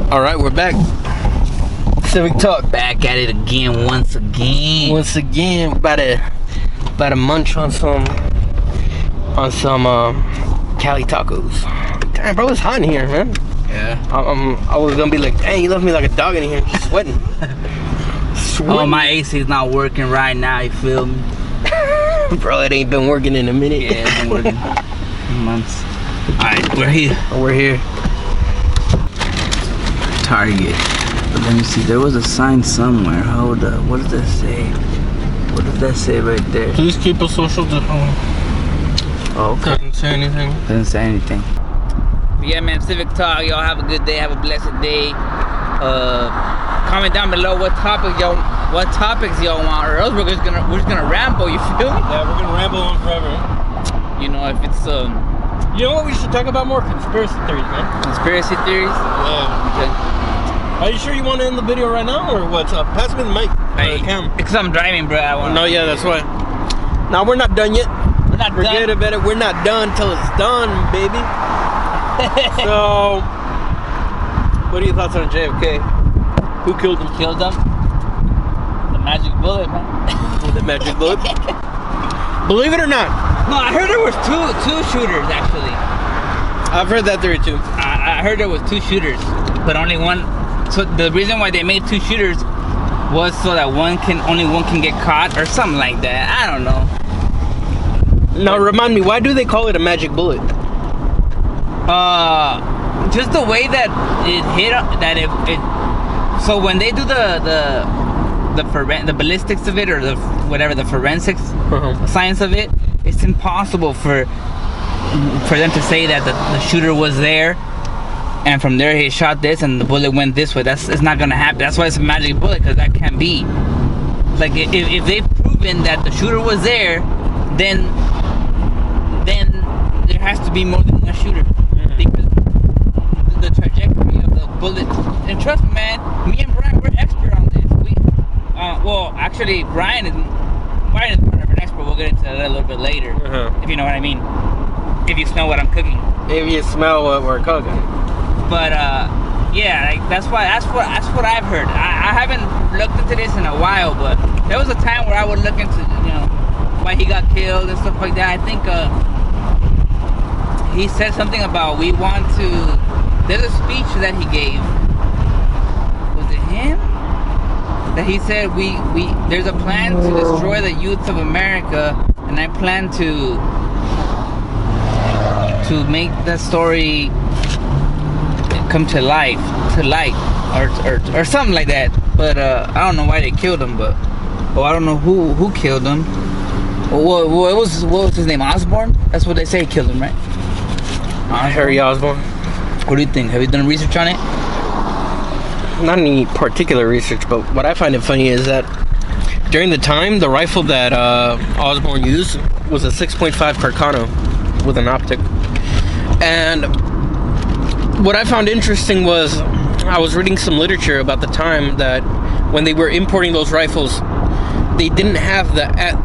All right, we're back. Civic Talk. Back at it again, once again. About to munch on some Cali tacos. Damn, bro, it's hot in here, man. Yeah. I was gonna be like, dang, you left me like a dog in here, sweating. Oh, my AC is not working right now. You feel me? Bro, it ain't been working in a minute. Yeah, it's been working months. All right, we're here. We're here. Target. But let me see. There was a sign somewhere. Hold up. What does that say? What does that say right there? Please keep a social distance. Oh, okay. Doesn't say anything. Doesn't say anything. But yeah, man. Civic Talk. Y'all have a good day. Have a blessed day. Comment down below what topics y'all want, or else we're just gonna ramble. You feel me? Yeah, we're gonna ramble on forever. You know, if it's You know what we should talk about more? Conspiracy theories, man. conspiracy theories. Yeah. Okay. Are you sure you want to end the video right now, or what's up? Pass me the mic. The camera. Because I'm driving, bro. No, yeah, that's why. No, we're not done yet. We're not Forget done. about it. We're not done till it's done, baby. So, what are your thoughts on JFK? Who killed him? Killed them. The magic bullet, man. The magic bullet. Believe it or not, No, I heard there was two shooters actually. I've heard that theory too. I heard there was two shooters, but only one. So the reason why they made two shooters was so that only one can get caught or something like that. I don't know. Now remind me, why do they call it a magic bullet? Just the way that it hit. That it. So when they do the ballistics of it, or the forensics science of it, it's impossible for them to say that the shooter was there, and from there he shot this and the bullet went this way. It's not gonna happen. That's why it's a magic bullet, because that can't be. Like if they've proven that the shooter was there, then there has to be more than one shooter, because the trajectory of the bullet. And trust me, man, me and Brian, we're expert on this. Well, actually, Brian is more of an expert. We'll get into that a little bit later, if you know what I mean. If you smell what I'm cooking. If you smell what we're cooking. But yeah, like, that's what I've heard. I haven't looked into this in a while, but there was a time where I would look into, why he got killed and stuff like that. I think he said something about we want to. There's a speech that he gave. Was it him? That he said there's a plan to destroy the youth of America, and I plan to make that story come to light, or something like that. But I don't know why they killed him, but I don't know who killed him. What was his name? Osborne? That's what they say killed him, right? Harry Osborne. What do you think? Have you done research on it? Not any particular research, but what I find it funny is that during the time, the rifle that Osborne used was a 6.5 Carcano with an optic. And what I found interesting was I was reading some literature about the time that when they were importing those rifles, they didn't have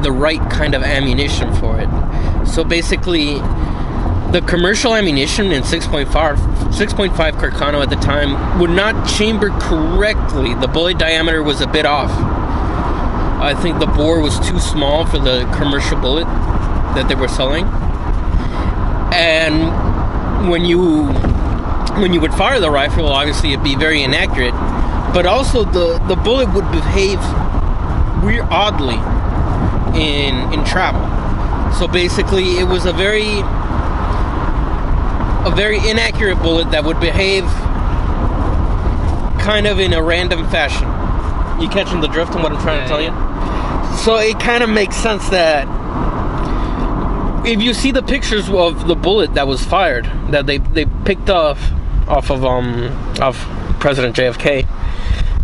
the right kind of ammunition for it. So basically, the commercial ammunition in 6.5 Carcano at the time would not chamber correctly. The bullet diameter was a bit off. I think the bore was too small for the commercial bullet that they were selling. And when you would fire the rifle, obviously it'd be very inaccurate, but also the bullet would behave weird, oddly in travel. So basically, it was a very inaccurate bullet that would behave kind of in a random fashion. You catching the drift on what I'm trying to tell you? So it kind of makes sense that if you see the pictures of the bullet that was fired, that they picked off of President JFK,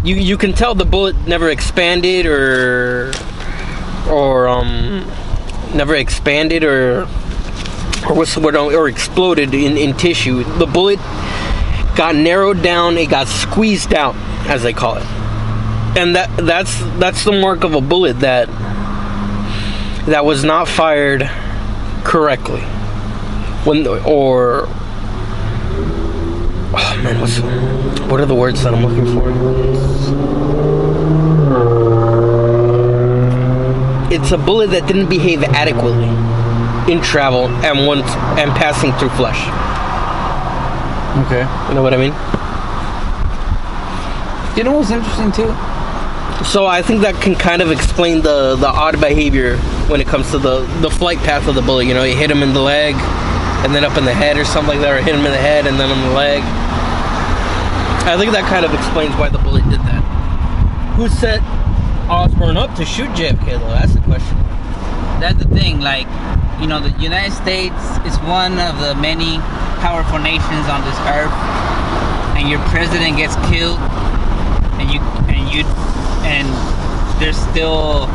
you can tell the bullet never expanded or exploded in tissue. The bullet got narrowed down. It got squeezed out, as they call it, and that's the mark of a bullet that was not fired correctly, Oh man, what are the words that I'm looking for? It's a bullet that didn't behave adequately in travel and passing through flesh. Okay. You know what I mean? You know what's interesting too? So I think that can kind of explain the odd behavior when it comes to the flight path of the bullet. You know, you hit him in the leg, and then up in the head or something like that, or hit him in the head and then on the leg. I think that kind of explains why the bullet did that. Who set Osborne up to shoot JFK though? That's the question. That's the thing, like, you know, the United States is one of the many powerful nations on this earth, and your president gets killed, and there's still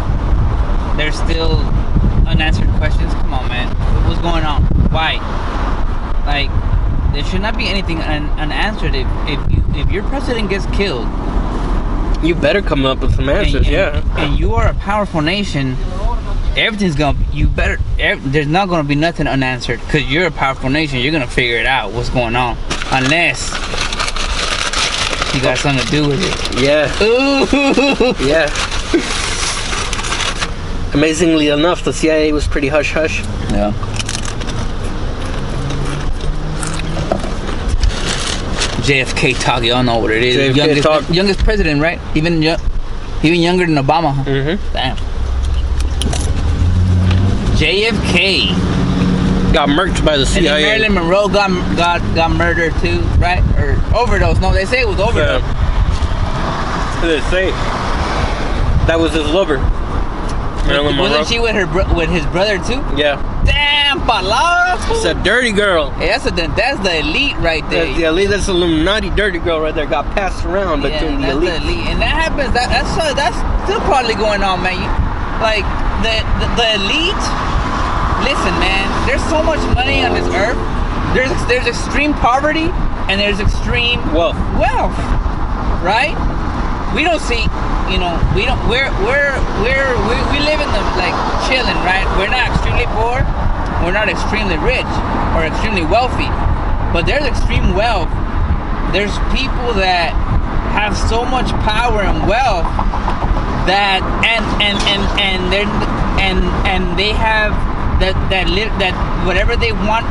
unanswered questions. Come on, man, what's going on? Why? Like, there should not be anything unanswered. If your president gets killed, you better come up with some answers. And you are a powerful nation. Everything's there's not gonna be nothing unanswered, because you're a powerful nation. You're gonna figure it out what's going on, unless you got something to do with it. Yeah. Ooh. Yeah. Amazingly enough, the CIA was pretty hush hush. Yeah. JFK talk, y'all know what it is. Youngest president, right? Even younger than Obama. Huh? Mm-hmm. Damn. JFK got murked by the CIA. And then Marilyn Monroe got murdered too, right? Or overdose. No, they say it was overdose. What did they say? That was his lover. Marilyn Monroe. Wasn't she with his brother too? Yeah. Damn, palabra. It's a dirty girl. Hey, that's the elite right there. That's the elite. That's the Illuminati dirty girl right there. Got passed around between the elite. And that happens. That's still probably going on, man. Like the elite. Listen, man. There's so much money on this earth. There's extreme poverty and there's extreme wealth. Right? We don't see. You know, we live in the, like, chilling, right? We're not extremely poor, we're not extremely rich or extremely wealthy, but there's extreme wealth. There's people that have so much power and wealth that and they have that whatever they want,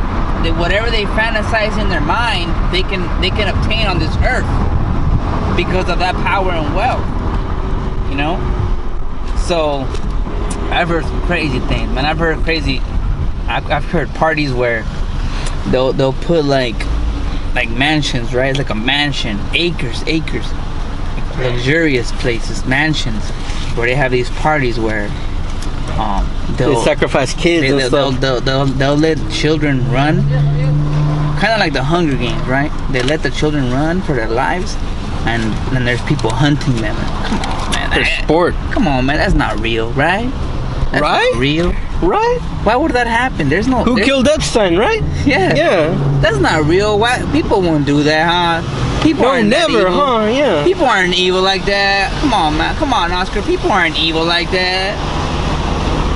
whatever they fantasize in their mind, they can obtain on this earth because of that power and wealth. You know, so I've heard some crazy things, man. I've heard parties where they'll put like mansions, right? It's like a mansion, acres, luxurious places, mansions, where they have these parties where they sacrifice kids and stuff. They'll let children run, kind of like the Hunger Games, right? They let the children run for their lives, and then there's people hunting them. Come on, man. For sport. Come on, man. That's not real, right? That's right? Not real. Right? Why would that happen? Who killed Epstein, right? Yeah. Yeah. That's not real. Why? People won't do that, huh? People aren't never, evil. huh? Yeah. People aren't evil like that. Come on, man. Come on, Oscar. People aren't evil like that.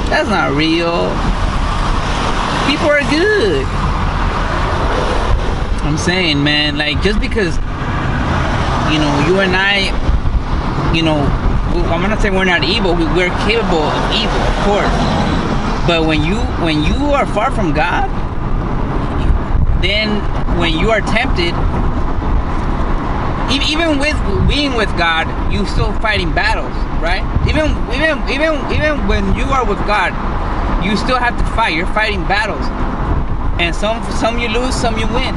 That's not real. People are good. I'm saying, man, like, just because, you know, you and I, you know, I'm not saying we're not evil. We're capable of evil, of course. But when you are far from God, then when you are tempted, even with being with God, you still fighting battles, right? Even when you are with God, you still have to fight. You're fighting battles, and some you lose, some you win.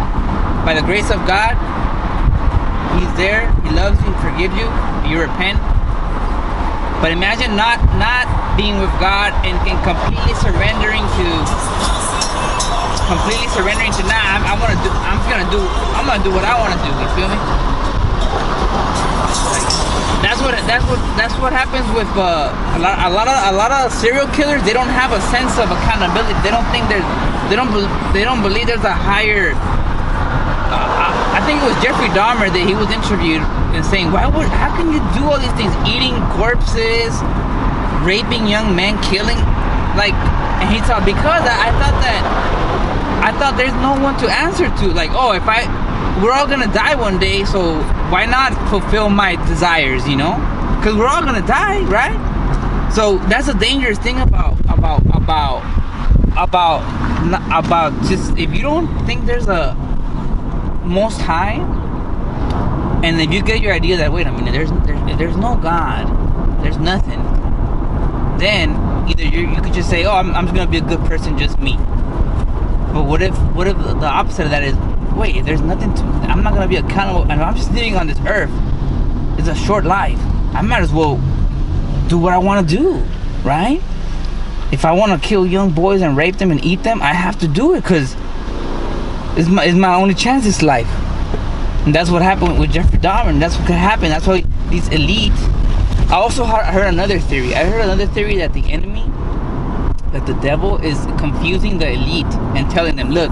By the grace of God, He's there. He loves you, forgives you. You repent. But imagine not being with God and completely surrendering to I'm gonna do what I want to do. You feel me? That's what happens with a lot of serial killers. They don't have a sense of accountability. They don't believe there's a higher. I think it was Jeffrey Dahmer that he was interviewed and saying, how can you do all these things, eating corpses, raping young men, killing? Like, and he thought, because I thought there's no one to answer to. Like, oh, we're all gonna die one day, so why not fulfill my desires, you know? Because we're all gonna die, right? So that's a dangerous thing about just, if you don't think there's a Most High, and if you get your idea that, wait a minute, there's no God, there's nothing, then either you could just say, oh, I'm just gonna be a good person, just me. But what if the opposite of that is, wait, there's nothing to, I'm not gonna be accountable, and I'm just living on this earth. It's a short life. I might as well do what I want to do, right? If I want to kill young boys and rape them and eat them, I have to do it, because it's my only chance this life. And that's what happened with Jeffrey Dahmer. That's what could happen. That's why these elite. I also heard another theory. I heard another theory that the enemy, that the devil is confusing the elite and telling them, look,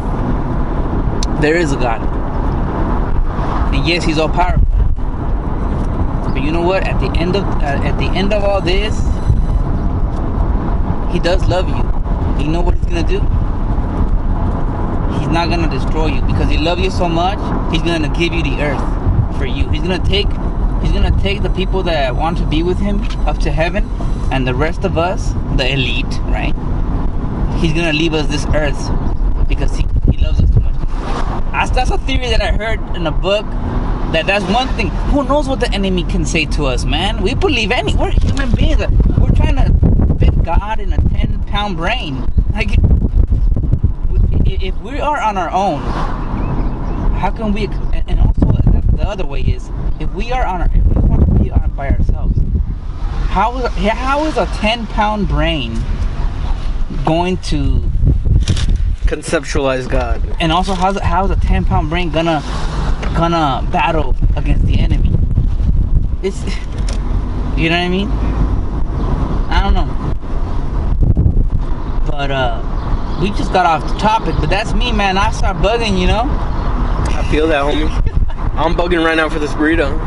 there is a God. And yes, he's all powerful. But you know what? At the end of all this, he does love you. You know what he's gonna do? He's not gonna destroy you, because he loves you so much. He's gonna give you the earth for you. He's gonna take the people that want to be with him up to heaven, and the rest of us, the elite, right? He's gonna leave us this earth because he loves us too much. That's a theory that I heard in a book. That's one thing. Who knows what the enemy can say to us, man? We believe we're human beings. We're trying to fit God in a 10-pound brain. Like, if we are on our own, how can we? And also the other way is, if we want to be by ourselves, how is a 10-pound brain going to conceptualize God? And also, how is a 10-pound brain gonna battle against the enemy? It's, you know what I mean? I don't know. But we just got off the topic. But that's me, man. I start bugging, you know. I feel that, homie. I'm bugging right now for this burrito.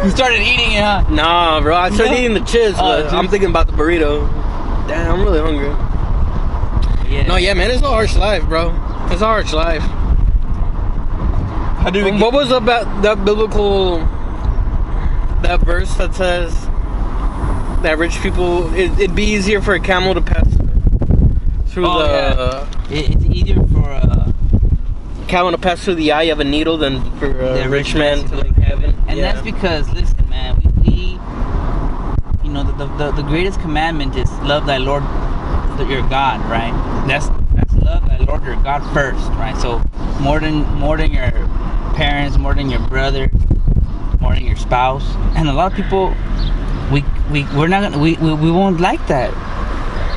You started eating it, huh? Nah, bro. I started eating the chips, but I'm thinking about the burrito. Damn, I'm really hungry. Yeah. No, yeah, man. It's a harsh life, bro. It's a harsh life. How did we What was about that biblical, that verse that says that rich people, it'd be easier for a camel to pass through it's easier for a camel to pass through the eye of a needle than for a rich man to like heaven. And that's because, listen, man, we you know, the greatest commandment is love thy Lord your God, right? That's love thy Lord your God first, right? So more than your parents, more than your brother, more than your spouse. And a lot of people, we're not gonna, we won't like that.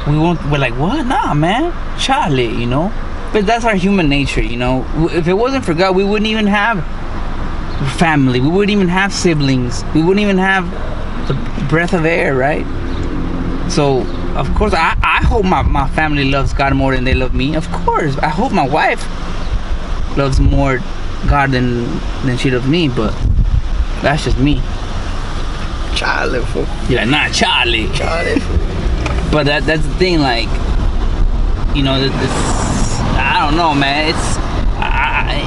We're like, what? Nah, man, Charlie, you know. But that's our human nature, you know. If it wasn't for God, we wouldn't even have family. We wouldn't even have siblings. We wouldn't even have the breath of air, right? So of course, I hope my family loves God more than they love me. Of course, I hope my wife loves more God than she loves me. But that's just me. Charlie, fool. Yeah, not Charlie. Charlie, fool. But that's the thing, like, you know, this, I don't know, man. It's,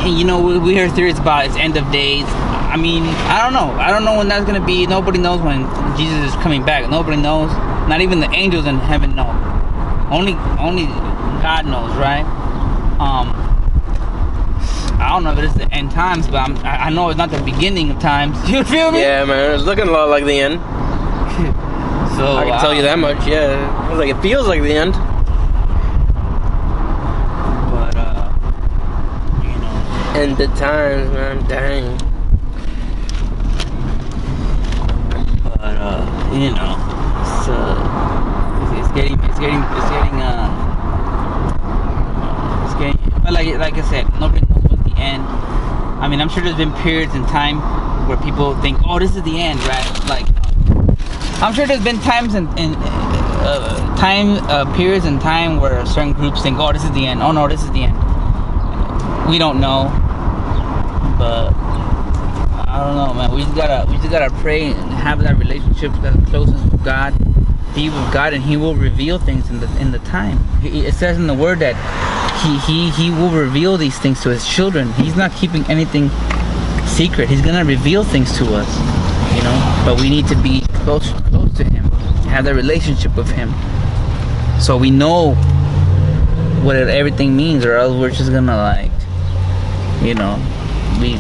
you know, we hear theories about it's end of days. I mean, I don't know. I don't know when that's gonna be. Nobody knows when Jesus is coming back. Nobody knows. Not even the angels in heaven know. Only God knows, right? I don't know if it's the end times, but I know it's not the beginning of times. You feel me? Yeah, man. It's looking a lot like the end. So I can tell you that much. Yeah, it's like it feels like the end. But you know, end the times, man. Dang. But you know, it's getting. But like I said, nobody knows what's the end. I mean, I'm sure there's been periods in time where people think, oh, this is the end, right? Like, I'm sure there's been times periods in time where certain groups think, oh, this is the end. Oh no, this is the end. We don't know, but I don't know, man. We just gotta pray and have that relationship, that closeness with God, be with God, and He will reveal things in the time. It says in the Word that He will reveal these things to His children. He's not keeping anything secret. He's gonna reveal things to us, you know. But we need to be close to Him, have that relationship with Him, so we know what everything means, or else we're just gonna, like, you know, we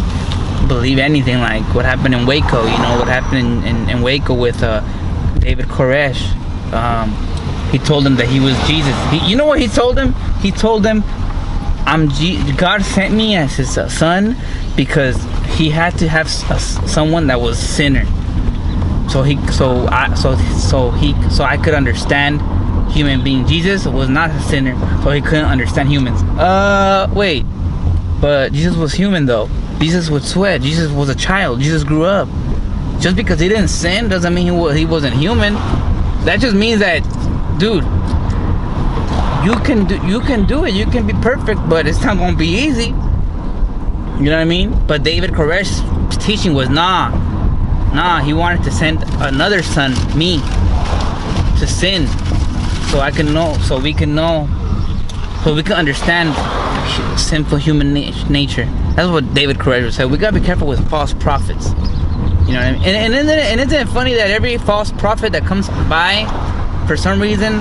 believe anything, like what happened in Waco. You know what happened in Waco with David Koresh. He told him that he was Jesus. You know what he told him? He told him, God sent me as His son because He had to have someone that was sinner. So I could understand human being. Jesus was not a sinner, so He couldn't understand humans. Wait, but Jesus was human though. Jesus would sweat. Jesus was a child. Jesus grew up. Just because He didn't sin doesn't mean he wasn't human. That just means that, dude, you can do it. You can be perfect, but it's not gonna be easy. You know what I mean? But David Koresh's teaching was nah. He wanted to send another son, me, to sin, so I can know, so we can understand sinful human nature. That's what David Koresh would say. We gotta be careful with false prophets. You know what I mean? And isn't it funny that every false prophet that comes by, for some reason,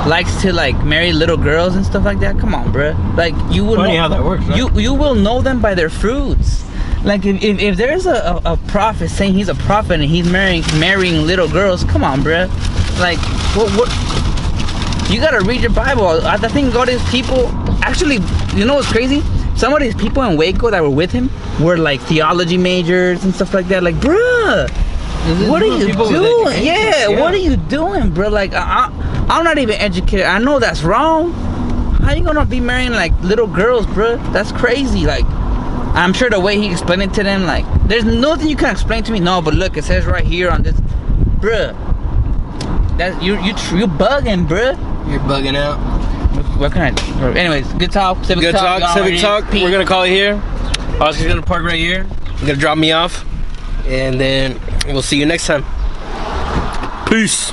likes to, like, marry little girls and stuff like that? Come on, bruh. Like, you will Funny how that works, right? You will know them by their fruits. Like, if there's a prophet saying he's a prophet and he's marrying little girls, come on, bruh. Like, what? You gotta read your Bible. I think all these people, actually, you know what's crazy? Some of these people in Waco that were with him were like theology majors and stuff like that. Like, bruh, what are you doing? Yeah, what are you doing, bro? Like, I'm not even educated. I know that's wrong. How you gonna be marrying like little girls, bro? That's crazy. Like, I'm sure the way he explained it to them, like, there's nothing you can explain to me. No, but look, it says right here on this, bruh. That you bugging, bruh. You're bugging out. What can I do? Anyways, good talk. Civic Talk. Civic Talk. We're gonna call it here. Oscar's gonna park right here. He's gonna drop me off, and then we'll see you next time. Peace.